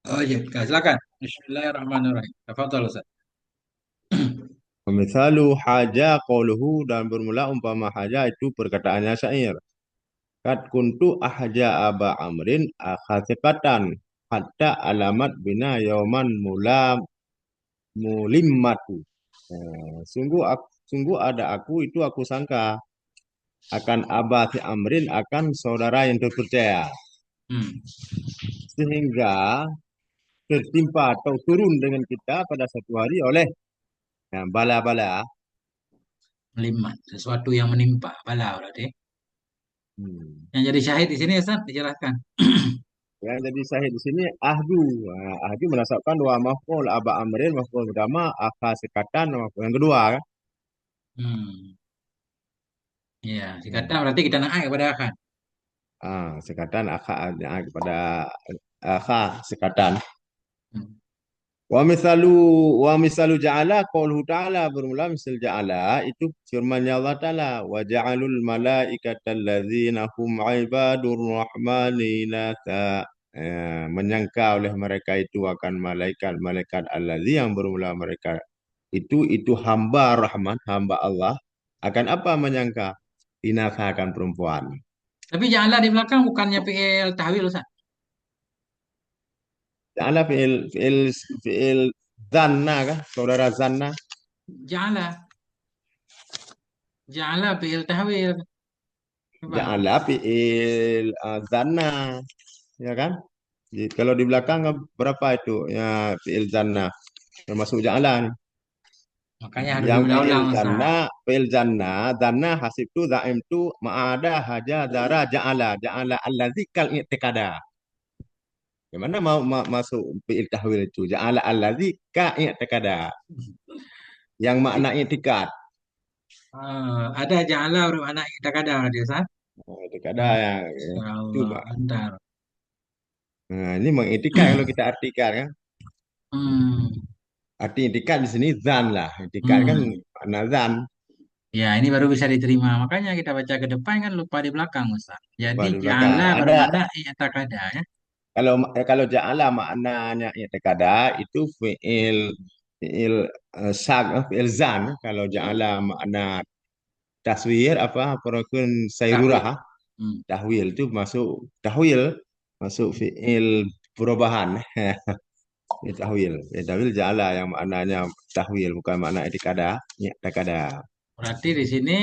Oh iya, Kak, silakan. Bismillahirrahmanirrahim. Tafadhol Ustaz. Misalu haja qauluhu dan bermula umpama haja itu perkataannya syair. Kat kuntu ahja aba amrin akhasikatan hatta alamat bina yauman mulimmatu. Sungguh ada aku itu aku sangka akan Aba si Amrin akan saudara yang terpercaya Hmm, sehingga tertimpa atau turun dengan kita pada satu hari oleh bala-bala. melimat. Sesuatu yang menimpa. Bala berarti. Hmm. Yang jadi syahid di sini Ustaz, dijelaskan. Yang jadi sahih di sini ahdu. Ahdu menasabkan dua maf'ul aba amrin maf'ul pertama akha sekatan maf'ul yang kedua kan. Hmm, iya. Dikata Hmm. berarti kita naik kepada akan. Sekatan akha kepada akha sekatan. Hmm. Wa misalu ja'ala qauluhu ta'ala bermula misal ja'ala itu firman Allah Ta'ala wa ja'alul malaikata allazina hum ibadur rahmani inatha. Menyangka oleh mereka itu akan malaikat allazi yang bermula mereka itu hamba Rahman, hamba Allah. Akan apa menyangka? Inatha akan perempuan. Tapi ja'ala di belakang bukannya fi'il tahwil Ustaz. Ja'ala fi'il zanna kah? Saudara zanna. Ja'ala. Ja'ala fi'il tahwil. Coba. Ja'ala fi'il zanna, ya kan? Jadi, kalau di belakang berapa itu ya fi'il zanna termasuk ja'ala nih. Makanya harus Yang diulang-ulang Ustaz. fi'il zanna hasib tu zaim tu ma'ada haja dara ja'ala allazi kal i'tikada. Gimana mau masuk fi'il tahwil itu? Ja'ala allazi ka i'tikada. Yang makna i'tikad. Ada ja'ala bermakna kita kadang dia Ustaz. I'tikada yang Masya itu. Allah. Bentar. Nah, ini mengiktikad kalau kita artikan kan. Hmm. Arti i'tikad di sini zan lah. I'tikad kan Hmm. makna zan. Ya, ini baru bisa diterima. Makanya kita baca ke depan kan lupa di belakang, Ustaz. Apa Jadi di belakang? ja'ala Ada bermakna i'takada ya. kalau ja'ala maknanya i'tikada itu fi'il fi'il zan. Kalau ja'ala makna taswir apa perakun sayrurah. Tahwil. Hmm. Tahwil itu tahwil masuk fi'il perubahan. Tahwil. Tahwil ja'ala yang maknanya tahwil bukan makna i'tikada. I'tikada. Berarti di sini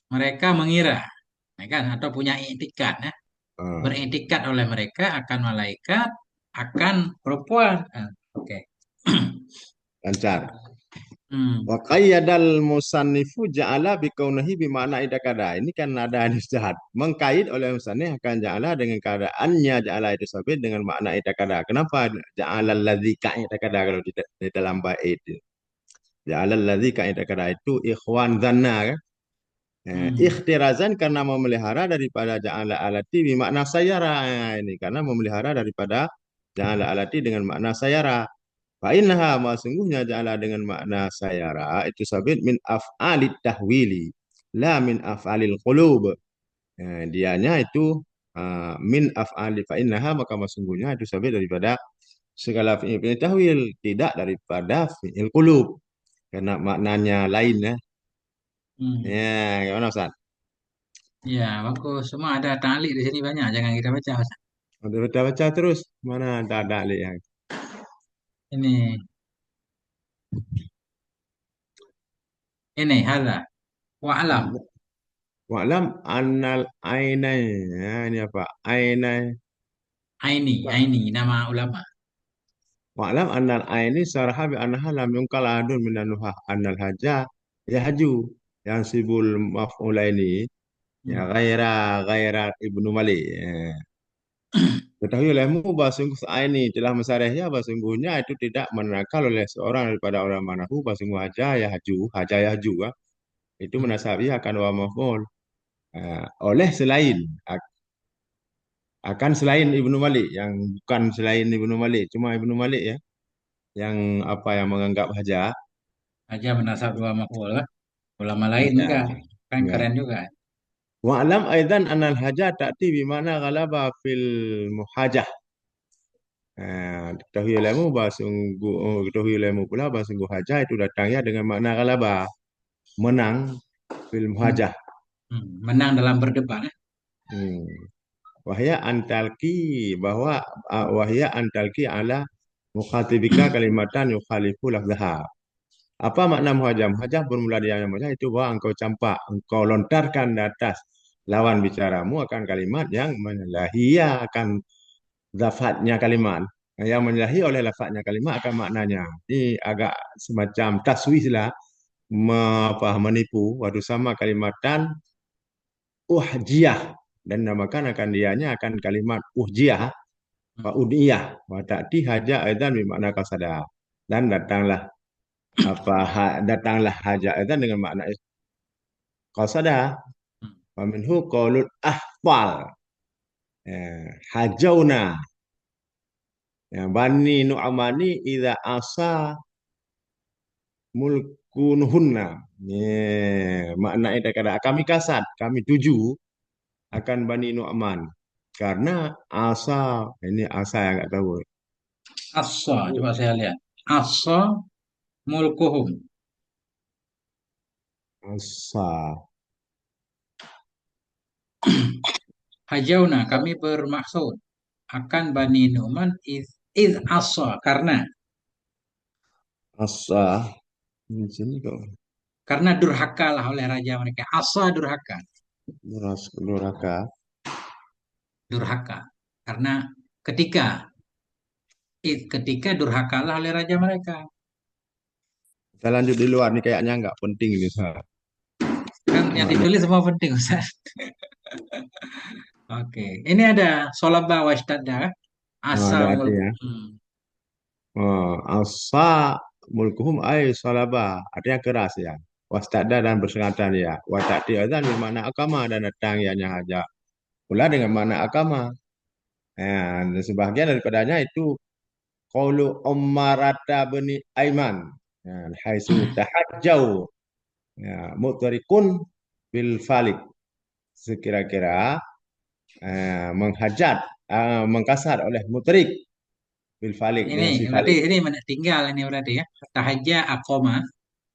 mereka mengira, ya kan, atau punya etikat ya. Ah, Beretikat oleh mereka akan malaikat, akan perempuan. Oke. lancar. Hmm. Wa qayyadal musannifu ja'ala bikaunihi bimana idakada. Ini kan ada jahat. Mengkait oleh musannif akan ja'ala dengan keadaannya ja'ala itu sabit dengan makna idakada. Kenapa ja'ala allazi ka idakada kalau di dalam bait itu. Ja'ala allazi ka idakada itu ikhwan zanna kan. Hmm. Ikhtirazan karena memelihara daripada ja'ala alati bimakna sayara. Ini karena memelihara daripada ja'ala alati dengan makna sayara. Fa innaha ma sungguhnya ja'ala dengan makna sayara itu sabit min af'alit tahwili la min af'alil qulub. Dianya itu min af'ali fa innaha maka sungguhnya itu sabit daripada segala fi'il tahwil tidak daripada fi'il qulub karena maknanya lain ya. Hmm. Ya, gimana Ustaz? Ya, bagus. Semua ada ta'liq di sini banyak. Jangan kita baca, Ustaz. Udah baca terus mana ada yang Ini, hala. Wa'alam. wa'lam annal ainai ya, ini apa ainai. Aini, nama ulama. Wa'lam annal aini saraha bi annaha lam yungkal adun minan nuhah annal haja yahju yang sibul maf'ulaini ya Hmm. ghaira ibnu Malik. Ketahui olehmu bahwa sungguh aini telah mensarehnya bahwa sungguhnya itu tidak menakal oleh seorang daripada orang manahu bahwa sungguh haja yahju itu Hmm. menasabi akan wa maf'ul oleh selain akan selain Ibnu Malik yang bukan selain Ibnu Malik cuma Ibnu Malik ya yang apa yang menganggap haja. Aja menasab dua maf'ul lah. Ulama lain Ya, enggak. Kan ya. keren juga. Wa'lam aidan anal haja ta'ti bimana ghalaba fil muhajah. Ketahui olehmu bahwa sungguh ketahui olehmu pula bahwa sungguh hajah itu datangnya dengan makna galaba, menang fil Hmm. muhajah. Menang dalam berdebat. Hmm. Wahya antalki bahwa wahya antalki ala mukhatibika kalimatan yukhalifu lafzaha. Apa makna muhajah? Muhajah bermula dari yang muhajah itu bahwa engkau campak, engkau lontarkan di atas lawan bicaramu akan kalimat yang menyalahi akan lafadznya kalimat. Yang menyalahi oleh lafadznya kalimat akan maknanya. Ini agak semacam taswih lah, menipu. Waduh sama kalimatan uhjiyah dan namakan akan dianya akan kalimat uhjiyah wa udiyah wa ta'ti haja aidan bermakna kasada dan datanglah haja aidan dengan makna kasada wa minhu qaulul ahfal hajauna bani nu'amani idza asa mulkunuhunna. Makna itu kata kami kasat, kami tuju akan Bani Nu'man. Karena asa, ini asa yang nggak tahu. Asa, coba saya lihat. Asa mulkuhum. Asa, Hajauna, kami bermaksud akan Bani Nu'man iz asa, asa, di sini kok karena durhaka lah oleh raja mereka. Asa durhaka, Nuraka. durhaka. Karena ketika ketika durhakalah oleh raja mereka. Kita lanjut di luar nih kayaknya nggak penting ini Sa. Kan yang Makna. ditulis semua penting, Ustaz. Oke, ini ada solaba wastada, Nah, asa ada mul. artinya. Asa mulkuhum ay salaba, artinya keras ya. Wastada dan bersengatan ya. Watati dan bermakna agama dan datang ianya haja. Pula dengan makna agama. Dan sebahagian daripadanya itu qaulu Ummarata bani Aiman. Ya, haitsu tahajjau ya, mutarikun bil falik. Sekira-kira menghajat, mengkasar oleh mutarik bil falik Ini dengan si berarti falik. ini tinggal ini berarti ya. Tahaja akoma.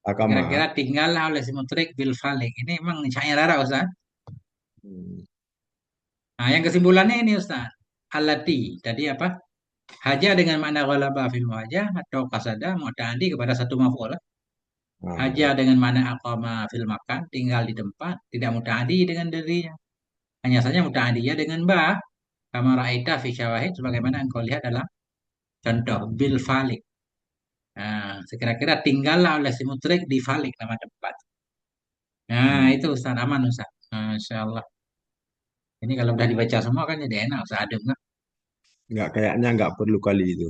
Agama. Kira-kira tinggallah oleh si mutrik bil falik. Ini emang syair Arab, Ustaz. Hmm. Nah, yang kesimpulannya ini Ustaz. Alati. Tadi apa? Haja dengan makna ghalaba fil wajah atau kasada mu'tadi kepada satu maf'ul. Haja Nah, dengan makna aqama fil makan, tinggal di tempat, tidak muta'adi dengan dirinya. Hanya saja muta'adiyah dengan ba. Kama ra'aita fi syawahid sebagaimana engkau lihat dalam contoh bil falik. Nah, sekira-kira tinggallah oleh si mutrik di falik nama tempat. Nah, hmm. itu Ustaz aman Ustaz. Masya Allah. Ini kalau udah dibaca semua kan jadi enak Ustaz adem kan? Nggak kayaknya nggak perlu kali itu.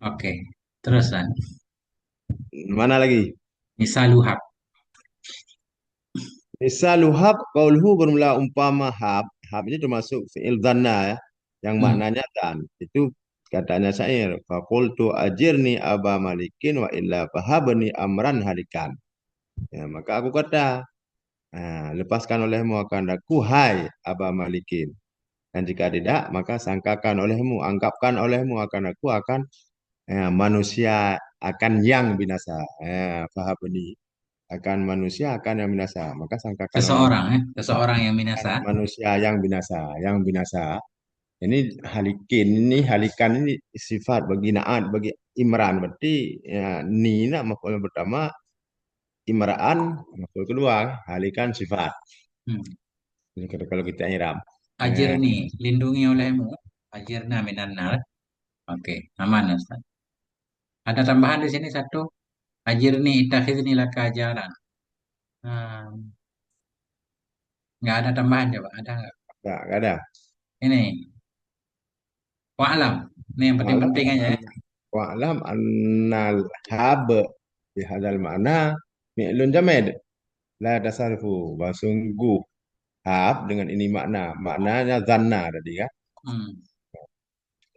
Oke. Terus Ustaz. Mana lagi? Misaluhab. Misal hab qauluhu bermula umpama hab. Hab ini termasuk fi'il dhanna ya, yang Hmm. maknanya dan. Itu katanya syair. Faqultu ajirni aba malikin wa illa fahabni amran halikan. Ya, maka aku kata, lepaskan olehmu akan aku, hai aba malikin. Dan jika tidak, maka sangkakan olehmu, anggapkan olehmu akan aku akan manusia akan yang binasa. Fahabni akan manusia akan yang binasa. Maka sangkakan olehmu Seseorang ya. Seseorang yang binasa. manusia yang binasa, yang binasa. Ini halikin ini halikan ini sifat bagi Naat bagi Imran berarti ya, Nina maf'ul pertama Imraan maf'ul kedua halikan sifat. Hmm. Ini kalau kita iram. Eh, Ajirni. Lindungi olehmu. Ajirna minan nar. Oke. Aman Ustaz. Ada tambahan di sini satu. Ajirni itakhidni laka ajaran. Hmm. Nggak ada tambahan coba. Ada nggak? nggak ada. Ini. Wa'alam. Ini yang Wa'lam penting-penting aja ya. wa'lam annal hab di hadal makna mi'lun jamid la tasarrufu sungguh hab dengan ini maknanya zanna tadi kan. Hmm.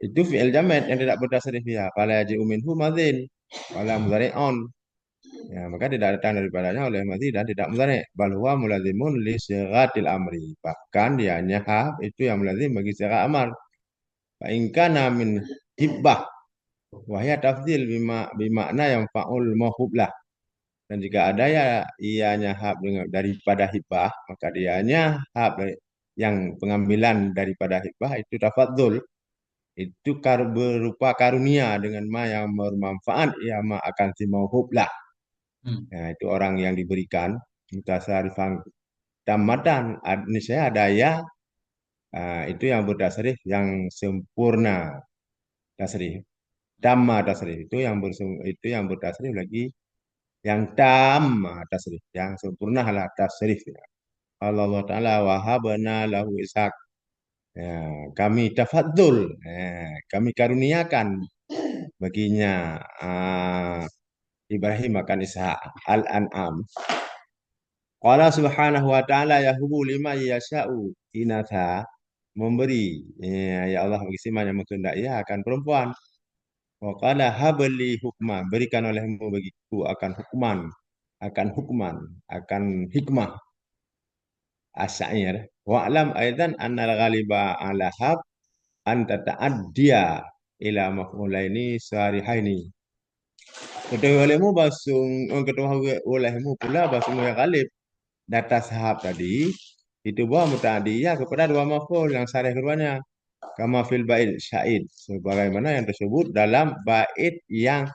Itu fi'il jamid yang tidak bertasrif ya. Fala yaji'u minhu madzin wala mudhari'un. Ya, maka tidak datang daripadanya oleh madzin dan tidak mudhari'. Bal huwa mulazimun li sighatil amri. Bahkan dianya hab itu yang mulazim bagi sigha amar. Fa in kana min hibbah. Wahya tafdil bimakna yang fa'ul mahub lah. Dan jika ada ya ianya hab daripada hibbah, maka dianya hab yang pengambilan daripada hibbah itu tafadzul. Itu berupa karunia dengan ma yang bermanfaat, ya ma akan si mauhub lah. Hmm. Nah, itu orang yang diberikan mutasarifan tamatan. Ini saya ada ya, itu yang bertasrif yang sempurna tasrif. Tamma tasrif itu yang bertasrif lagi yang tasrif, yang sempurna lah tasrif. Allah Ta'ala wahabna lahu ishak. Ya, kami tafadzul, kami karuniakan baginya Ibrahim akan Ishak. Al-An'am. Qala subhanahu wa ta'ala yahubu lima yasha'u inatha, memberi ya Allah bagi siapa yang menghendaki ya akan perempuan. Wa qala habli hukma, berikan olehmu bagiku akan hikmah asyair. Wa alam aidan annal ghaliba ala hab an tata'addiya ila maf'ulaini sarihaini. Ketahui olehmu basung, ketahui olehmu pula basung yang ghalib data sahab tadi itu buah muta'adiyah kepada dua maf'ul yang sarih keduanya. Kama fil bait syahid, sebagaimana yang tersebut dalam bait yang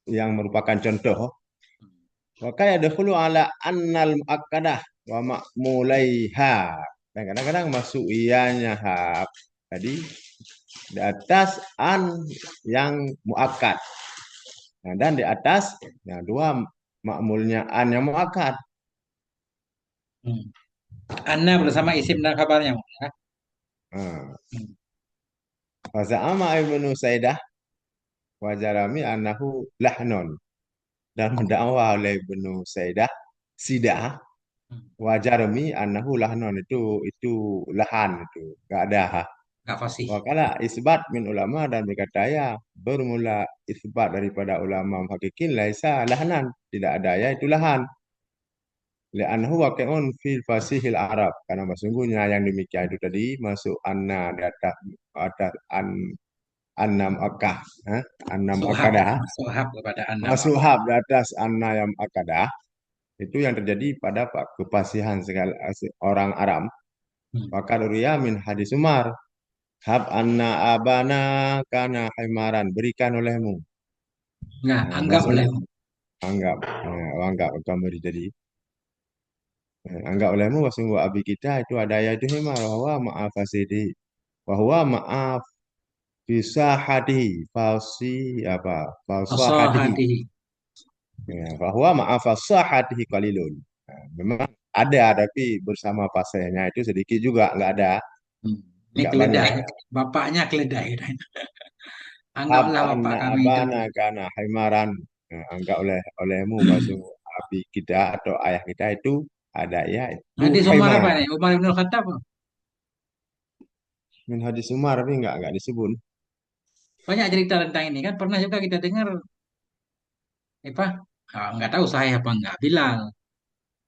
merupakan contoh. Wa kaya dahulu ala annal muakkadah wa ma'mulaiha. Dan kadang-kadang masuk ianya hab tadi di atas an yang muakkad. Nah, dan di atas yang dua makmulnya an yang muakkad. Hmm. Anna bersama isim dan kabarnya. Ya. Nah, Hmm. Faza'ama ibnu Saidah wa Jarami annahu lahnun, dan mendakwa oleh ibnu Saidah Sidah Hmm. wa Jarami annahu lahnun, itu lahan, itu enggak ada. Nggak fasih. Wakala isbat min ulama, dan berkata ya bermula isbat daripada ulama hakikin laisa lahnan, tidak ada ya itu lahan. Li'annahu waqi'un fil fasihil Arab, karena sesungguhnya yang demikian itu tadi masuk anna di atas annam akah, annam Suhab. akadah, Suhab kepada Anna masuk maka. hab di atas anna yang akadah, itu yang terjadi pada kepasihan segala orang Arab. Hmm. Maka Uria min hadis Umar, hab anna abana kana haimaran, berikan olehmu. Nggak, Nah, anggap maksudnya olehmu. anggap, anggap kamu jadi, anggap olehmu sungguh abi kita itu ada ya itu himar, bahwa maaf fasidi, bahwa maaf bisa hadihi falsi apa falsa hadihi, Fasahatihi. ya, bahwa maaf hadihi qalilun. Nah, memang ada tapi bersama pasenya itu sedikit juga, nggak ada, Hmm. Ini nggak keledai. banyak. Bapaknya keledai. Hab Anggaplah bapak anna kami itu. abana kana haimaran. Nah, anggap olehmu bahasa abi kita atau ayah kita itu ada ya itu Hadis Umar apa haimaran. nih? Umar bin Khattab. Min hadis Umar tapi nggak disebut. Banyak cerita tentang ini kan. Pernah juga kita dengar apa? Nggak tahu saya apa enggak. Bilal.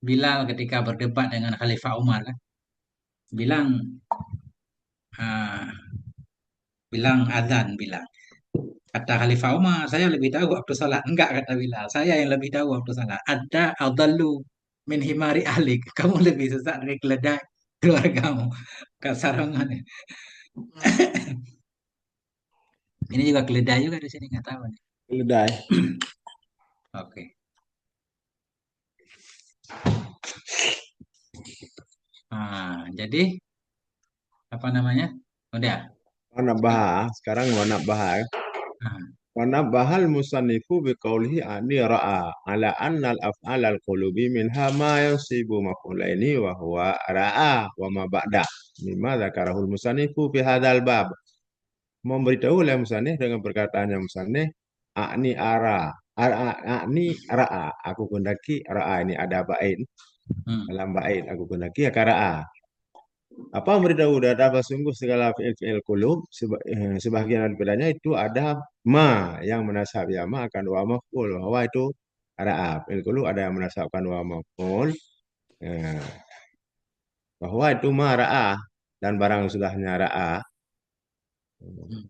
Bilal ketika berdebat dengan Khalifah Umar kan, bilang ah, bilang azan bilang. Kata Khalifah Umar, saya lebih tahu waktu salat. Enggak, kata Bilal. Saya yang lebih tahu waktu salat. Ada adallu min himari ahlik. Kamu lebih sesat dari keledai keluargamu. Kasarangan. Ini juga keledai juga di sini nggak tahu nih. Keledai. Oke. Jadi apa namanya? Udah. Mana bahas sekarang, mana bahas. Ah, Mana bahal musannifu biqaulihi ani ra'a ala anna al-af'al al-qulubi minha ma yusibu maf'ulaini wa huwa ra'a wa ma ba'da. Mimma zakarahul musannifu fi hadzal bab. Memberitahu oleh musannif dengan perkataannya musannif, akni ara, akni ra'a, aku kendaki ra'a, ini ada bait, hmm. dalam bait aku kendaki akan ra'a. Apa memberitahu data sungguh segala fi'il kulub sebagian daripadanya itu ada ma yang menasab ya ma akan wa maf'ul, bahwa itu ra'a fi'il kulub ada yang menasabkan wa maf'ul, eh, bahwa itu ma ra'a dan barang sudahnya ra'a. Hmm.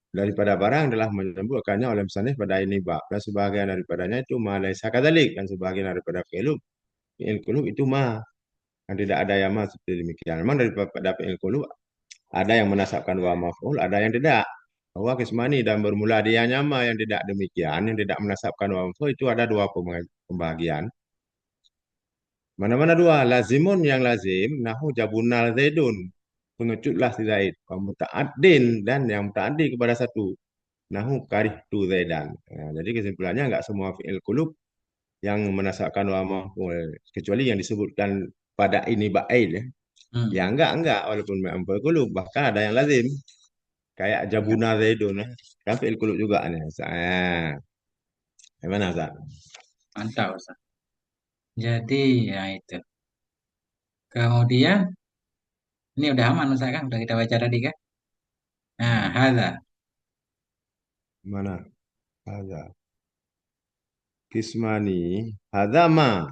daripada barang adalah menyebutkannya oleh musannif pada ini bab, dan sebahagian daripadanya itu ma laisa kadzalik, dan sebahagian daripada fi'il qulub itu ma yang tidak ada yang ma seperti demikian. Memang daripada fi'il qulub ada yang menasabkan wa maf'ul, ada yang tidak. Bahwa kismani dan bermula dia nyama yang tidak demikian, yang tidak menasabkan wa maf'ul itu ada dua pembagian. Mana-mana dua, lazimun yang lazim, nahu jabunal zaidun. Pengecutlah si Zaid. Wa muta'addin dan yang muta'addi kepada satu. Nahu karih tu zaidan. Jadi kesimpulannya enggak semua fi'il qulub yang menasabkan wa maf'ul. Kecuali yang disebutkan pada ini ba'aid ya. Ya Hmm. enggak. Walaupun ma'amful qulub. Bahkan ada yang lazim. Kayak Ya, jabuna zaidun. Kan fi'il qulub juga nih. Gimana Ustaz? mantap, Ustaz. Jadi ya itu. Kemudian ini udah aman Ustaz kan? Udah kita baca tadi kan? Nah, hadza. Mana? Ada. Kismani. Hadama.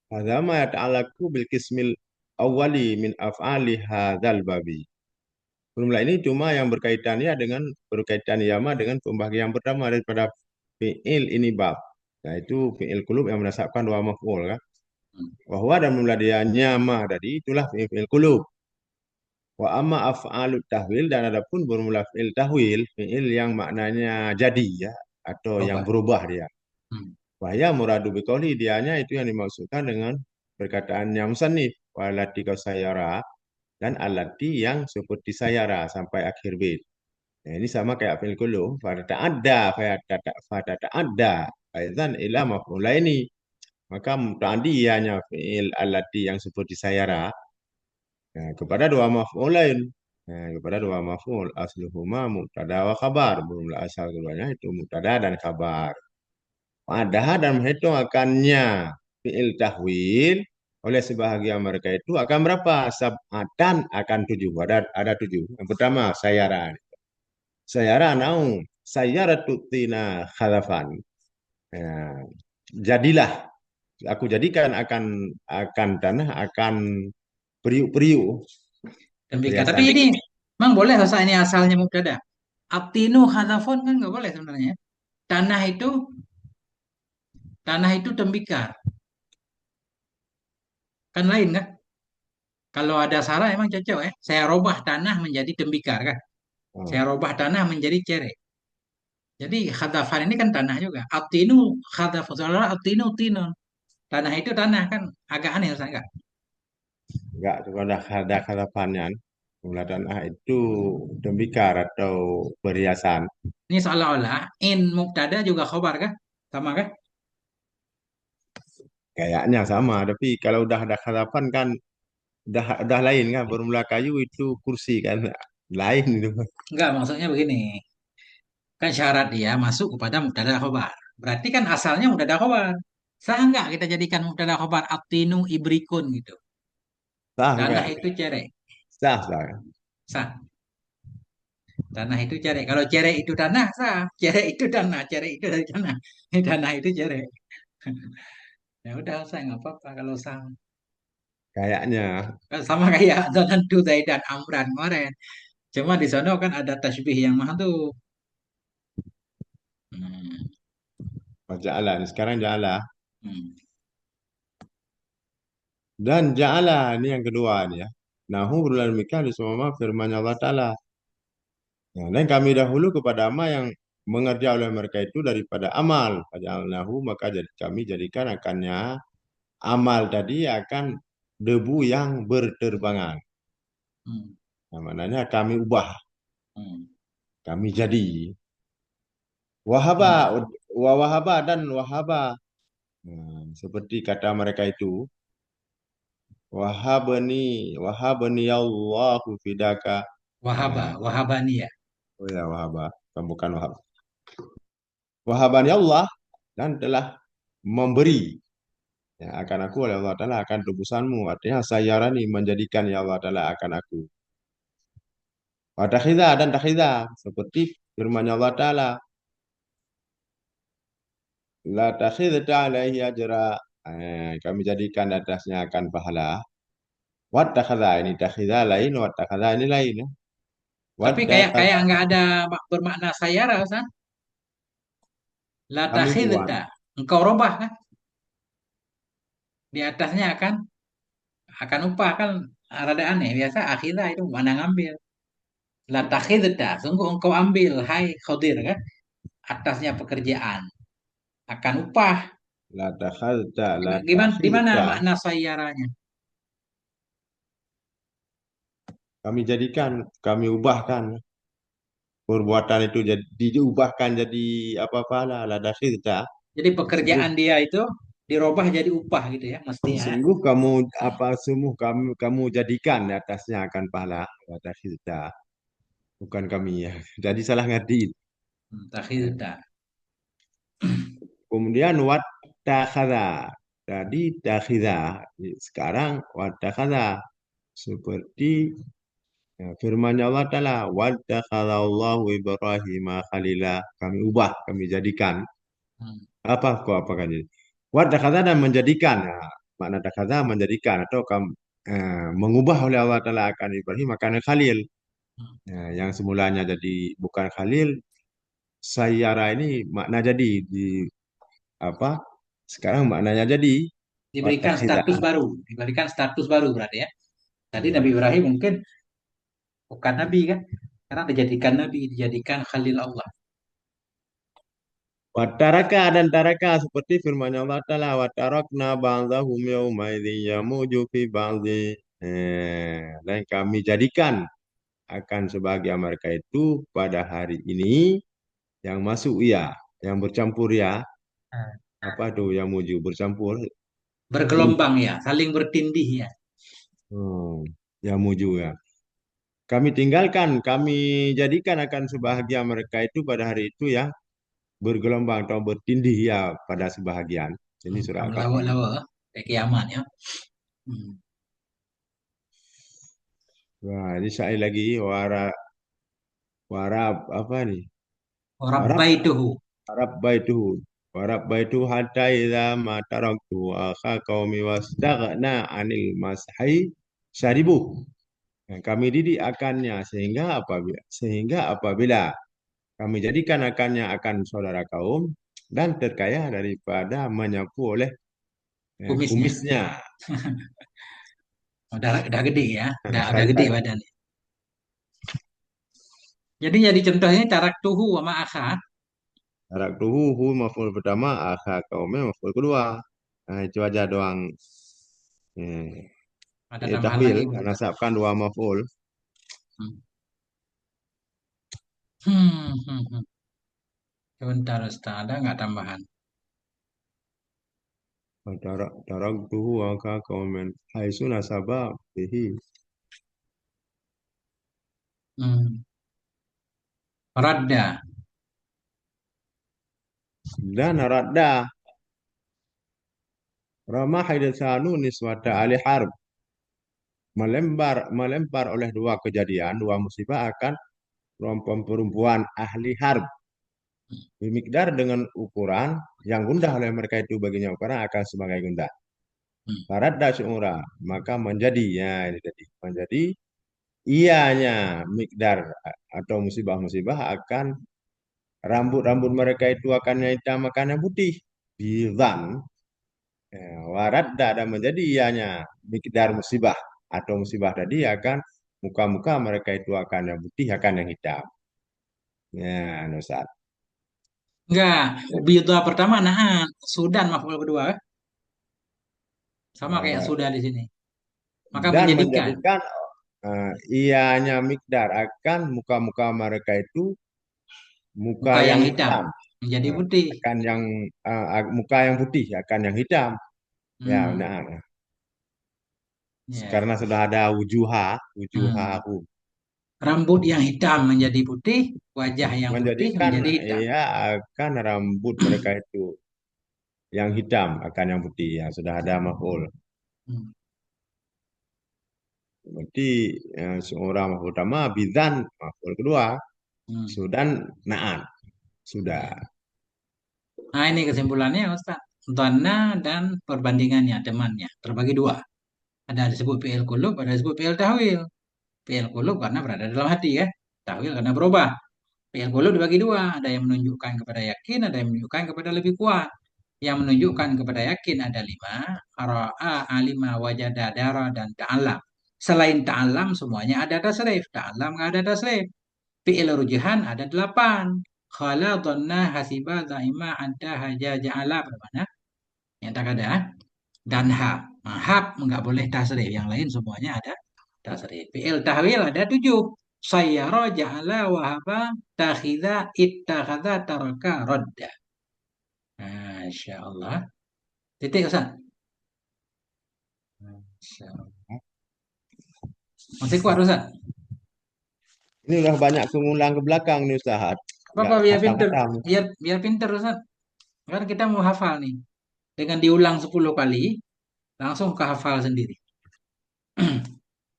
Hadama yata'alaku bil kismil awali min af'ali hadzal babi. Formula ini cuma yang berkaitannya dengan berkaitan yama dengan pembagian pertama daripada fi'il ini bab. Yaitu fi'il kulub yang menasabkan dua maf'ul kan. Hmm. Wahwa dan mula dia nyama tadi itulah fi'il kulub. Wa amma af'alut tahwil dan adapun bermula fi'il tahwil, fi'il yang maknanya jadi ya atau yang Coba. berubah dia. Hmm. Wahya muradu biqauli dianya itu yang dimaksudkan dengan perkataannya musannif walati kau sayara dan alati yang seperti sayara sampai akhir bait. Nah, ini sama kayak fi'il kullu pada ta'adda pada ta'adda aidan ila maf'ulaini. Maka muta'addi ianya fi'il alati yang seperti sayara. Nah, kepada dua maf'ul lain. Nah, kepada dua maf'ul asluhuma mubtada wa khabar. Bermula asal keduanya itu mubtada dan khabar. Padahal dan menghitung akannya fi'il tahwil oleh sebahagian mereka itu akan berapa? Sab'atan akan tujuh. Ada tujuh. Yang pertama sayara. Sayara naung. Sayara tutina khalafan. Ya, jadilah. Aku jadikan akan tanah akan periuk-periuk Demikian. Tapi perhiasan. ini memang boleh Ustaz ini asalnya mubtada. Abtinu hadzafun kan nggak boleh sebenarnya. Tanah itu tanah itu tembikar. Kan lain kan? Kalau ada salah emang cocok ya. Saya robah tanah menjadi tembikar kan? Saya Oh, robah tanah menjadi cerek. Jadi khadafan ini kan tanah juga. Atinu khadafan. Soalnya atinu tinun. Tanah itu tanah kan agak aneh Ustaz enggak? enggak, kalau ada harapannya. Mula tanah itu tembikar atau perhiasan. Ini seolah-olah in mubtada juga khobar kan? Sama kan? Kayaknya sama, tapi kalau udah ada harapan kan udah lain kan. Bermula kayu itu kursi kan lain itu. Enggak, maksudnya begini. Kan syarat dia masuk kepada mubtada khobar. Berarti kan asalnya mubtada khobar. Sah enggak kita jadikan mubtada khobar atinu ibrikun gitu. Sah Tanah enggak? itu cerek. Sah. Sah. Tanah itu cerek. Kalau cerek itu tanah, sah. Cerek itu tanah. Cerek itu dari tanah. Tanah itu cerek. Ya udah, saya nggak apa-apa kalau sah. Kayaknya Kan sama kayak Zanantu Zaidan Amran kemarin. Cuma di sana kan ada tasbih yang mah tuh. Hmm, jalan. Sekarang jalan. hmm. Dan ja'ala ini yang kedua ini ya. Nahu berulang demikian di semua firman Allah Ta'ala. Ya, dan kami dahulu kepada ama yang mengerja oleh mereka itu daripada amal. Nahu maka jadi kami jadikan akannya amal tadi akan debu yang berterbangan. Hmm, Nah, maknanya kami ubah, hmm, kami jadi. Wahaba, hmm. wahaba dan wahaba. Nah, seperti kata mereka itu, wahabani Allahu fidaka. Wahaba, Nah, Wahabani ya. oh ya wahaba, bukan wahab. Wahabani Allah dan telah memberi ya, akan aku oleh Allah Ta'ala akan tebusanmu. Artinya saya rani menjadikan ya Allah Ta'ala akan aku. Wa takhidha dan takhidha. Seperti firman Allah Ta'ala. La takhidha alaihi ajra. Kami jadikan atasnya akan pahala. Wa takhadha ini takhidha lain. Wa takhadha ini lain. Ya. Tapi kayak Wattakhadha kayak nggak ada bermakna sayara, Ustaz. La kami buat. takhidta. Engkau robah kan? Di atasnya akan upah kan, rada aneh. Biasa akhirnya itu mana ngambil. La takhidta. Sungguh engkau ambil, hai Khadir kan? Atasnya pekerjaan. Akan upah. La takhadha la Gimana, di mana takhidha. makna sayaranya? Kami jadikan, kami ubahkan perbuatan itu jadi diubahkan jadi apa pahala la takhidha. Jadi Sungguh pekerjaan dia itu dirubah jadi upah gitu ya, mestinya. Ya. sungguh kamu apa sungguh kamu jadikan di atasnya akan pahala la takhidha. Bukan kami ya. Jadi salah ngerti. Takhidta. Kemudian wattakhadha. Tadi takhidha. Sekarang wattakhadha. Seperti firman Allah Ta'ala. Wattakhadallahu Ibrahim khalila. Kami ubah, kami jadikan. Hmm. Apa kan ini? Wattakhadha dan menjadikan. Nah, makna takhadha menjadikan. Atau mengubah oleh Allah Ta'ala akan Ibrahim akan Khalil. Nah, yang semulanya jadi bukan Khalil. Sayyara ini makna jadi di apa sekarang maknanya jadi Diberikan watakhidha. status baru, diberikan status baru berarti ya. Tadi Nabi Ya. Ibrahim mungkin bukan nabi kan, karena dijadikan nabi, dijadikan khalil Allah. Wataraka dan taraka seperti firman Allah Ta'ala watarakna ba'dahum yaumaidin yamuju fi ba'di dan kami jadikan akan sebagian mereka itu pada hari ini yang masuk ya yang bercampur ya apa tuh yang muju bercampur Bergelombang ya, saling bertindih ya. hmm, yang muju ya kami tinggalkan kami jadikan akan sebahagian mereka itu pada hari itu ya bergelombang atau bertindih ya pada sebahagian. Ini surah Kamu Al-Kahfi. lawa-lawa kayak kiamat ya. Hmm. Wah, ini saya lagi warab apa nih? Warab Rabbaituhu. warab baitu warab baitu hatta idza ma taraktu akha qaumi wastaghna anil masai syaribu. Nah, kami didik akannya sehingga apabila kami jadikan akannya akan saudara kaum dan terkaya daripada menyapu oleh Kumisnya. kumisnya. Udah gede ya, udah gede Hatta badannya. Jadi contohnya tarak tuhu sama akha. taraktuhu hu maf'ul pertama, akha kaumnya maf'ul kedua. Nah, itu aja doang. Ada tambahan Tafil, lagi karena begitu. sabkan dua maf'ul. Hmm. Hmm. Sebentar Ustaz, ada nggak tambahan? Taraktuhu akha kaumen. Haisu nasaba bihi. Hmm. Radda. Dan radda. Ramah hidasanu niswata ali harb. Melempar oleh dua kejadian, dua musibah akan perempuan ahli harb. Bimikdar dengan ukuran yang gundah oleh mereka itu baginya ukuran akan sebagai gundah. Hmm. Faradda syu'ura, maka menjadi ya ini tadi menjadi ianya mikdar atau musibah-musibah akan rambut-rambut mereka itu akan yang hitam akan yang putih bidan ya, waradda dan menjadi ianya mikdar musibah atau musibah tadi akan muka-muka mereka itu akan yang putih akan yang hitam ya Nusat. Enggak, bidah pertama nah, Sudan maf'ul kedua sama kayak Eh, sudah di sini. Maka dan menjadikan menjadikan ianya mikdar akan muka-muka mereka itu muka muka yang yang hitam hitam. menjadi Nah, putih. akan yang muka yang putih akan yang hitam ya Hmm. nah Ya. karena sudah ada Hmm. wujuhahu Rambut yang hitam menjadi putih, wajah yang putih menjadikan menjadi hitam. ya akan rambut mereka itu yang hitam akan yang putih ya sudah ada maf'ul Hmm. berarti seorang maf'ul utama bidan maf'ul kedua Hmm. sudan na'at sudah Ya. Nah ini kesimpulannya Ustaz. Dhanna dan perbandingannya, temannya. Terbagi dua. Ada disebut fi'il qulub, ada disebut fi'il tahwil. Fi'il qulub karena berada dalam hati ya. Tahwil karena berubah. Fi'il qulub dibagi dua, ada yang menunjukkan kepada yakin, ada yang menunjukkan kepada lebih kuat. Yang menunjukkan kepada yakin ada lima, ra'a, alima, wajada, dara, dan ta'alam. Selain ta'alam semuanya ada tasrif. Ta'alam nggak ada tasrif. Fi'il rujuhan ada delapan. Khala, dhanna, hasiba, zaima, anta, haja, ja'ala. Bermana? Yang tak ada. Dan hab. Nah, hab nggak boleh tasrif. Yang lain semuanya ada tasrif. Fi'il tahwil ada tujuh. Sayyara, ja'ala, wahaba, takhidha, ittakhadha, taraka, radda. Masya Allah. Titik Ustaz. Masya Allah. Masih kuat Ustaz? Ini udah banyak mengulang ke belakang nih Ustaz. Nggak Apa biar pinter? hatam-hatam. Biar biar pinter Ustaz. Kan kita mau hafal nih. Dengan diulang 10 kali, langsung kehafal sendiri.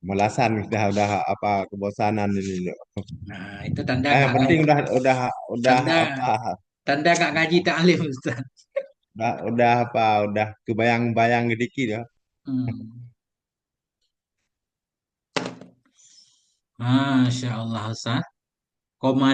Melasan udah apa kebosanan ini. Nah, itu tanda Yang nggak penting ngaji. udah Tanda apa tanda nggak ngaji taklim Ustaz. udah kebayang-bayang dikit ya. Hmm. Masya Allah Ustaz. Koma